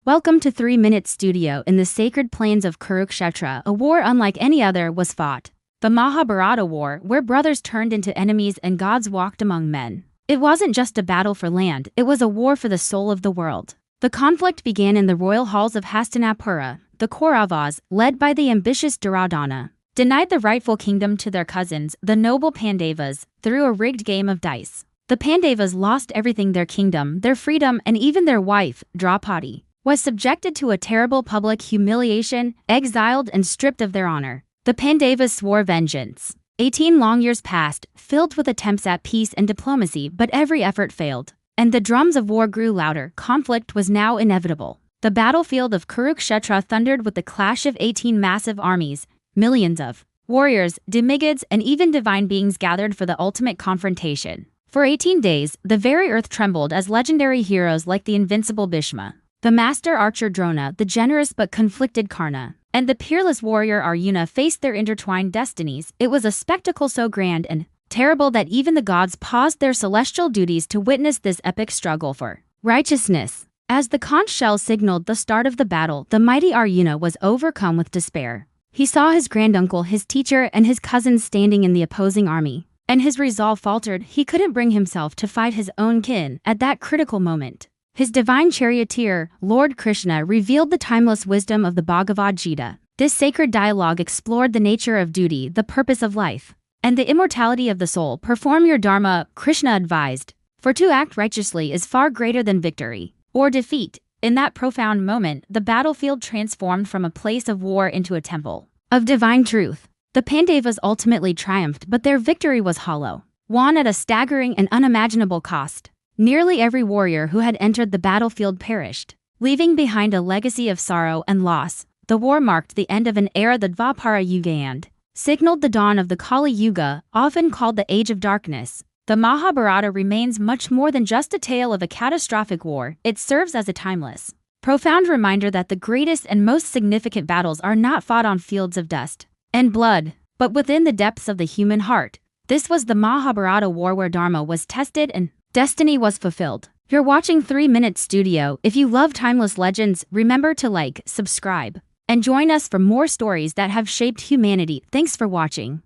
Welcome to 3 Minute Studio. In the sacred plains of Kurukshetra, a war unlike any other was fought. The Mahabharata War, where brothers turned into enemies and gods walked among men. It wasn't just a battle for land, it was a war for the soul of the world. The conflict began in the royal halls of Hastinapura. The Kauravas, led by the ambitious Duryodhana, denied the rightful kingdom to their cousins, the noble Pandavas, through a rigged game of dice. The Pandavas lost everything: their kingdom, their freedom, and even their wife, Draupadi was subjected to a terrible public humiliation, exiled and stripped of their honor. The Pandavas swore vengeance. 18 long years passed, filled with attempts at peace and diplomacy, but every effort failed. And the drums of war grew louder. Conflict was now inevitable. The battlefield of Kurukshetra thundered with the clash of 18 massive armies. Millions of warriors, demigods, and even divine beings gathered for the ultimate confrontation. For 18 days, the very earth trembled as legendary heroes like the invincible Bhishma, the master archer Drona, the generous but conflicted Karna, and the peerless warrior Arjuna faced their intertwined destinies. It was a spectacle so grand and terrible that even the gods paused their celestial duties to witness this epic struggle for righteousness. As the conch shell signaled the start of the battle, the mighty Arjuna was overcome with despair. He saw his granduncle, his teacher, and his cousins standing in the opposing army, and his resolve faltered. He couldn't bring himself to fight his own kin at that critical moment. His divine charioteer, Lord Krishna, revealed the timeless wisdom of the Bhagavad Gita. This sacred dialogue explored the nature of duty, the purpose of life, and the immortality of the soul. Perform your Dharma, Krishna advised, for to act righteously is far greater than victory or defeat. In that profound moment, the battlefield transformed from a place of war into a temple of divine truth. The Pandavas ultimately triumphed, but their victory was hollow, won at a staggering and unimaginable cost. Nearly every warrior who had entered the battlefield perished, leaving behind a legacy of sorrow and loss. The war marked the end of an era, the Dvapara Yuga, and signaled the dawn of the Kali Yuga, often called the Age of Darkness. The Mahabharata remains much more than just a tale of a catastrophic war. It serves as a timeless, profound reminder that the greatest and most significant battles are not fought on fields of dust and blood, but within the depths of the human heart. This was the Mahabharata War, where Dharma was tested and destiny was fulfilled. You're watching 3 Minute Studio. If you love timeless legends, remember to like, subscribe, and join us for more stories that have shaped humanity. Thanks for watching.